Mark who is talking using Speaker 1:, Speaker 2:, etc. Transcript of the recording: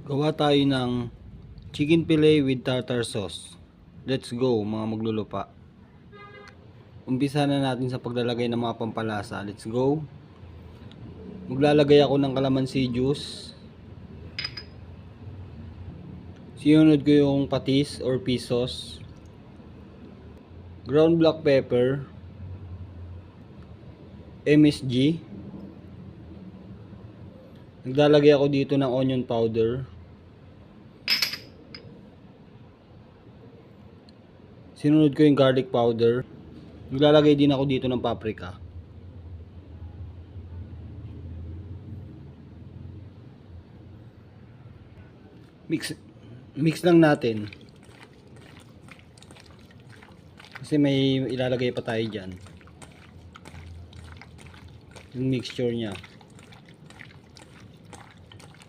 Speaker 1: Gawa tayo ng chicken fillet with tartar sauce. Let's go mga maglulupa. Umpisa na natin sa paglalagay ng mga pampalasa. Let's go. Maglalagay ako ng calamansi juice. Sinunod ko yung patis or pisos. Ground black pepper. MSG. Naglalagay ako dito ng onion powder. Sinunod ko yung garlic powder. Naglalagay din ako dito ng paprika. Mix lang natin. Kasi may ilalagay pa tayo dyan. Yung mixture nya.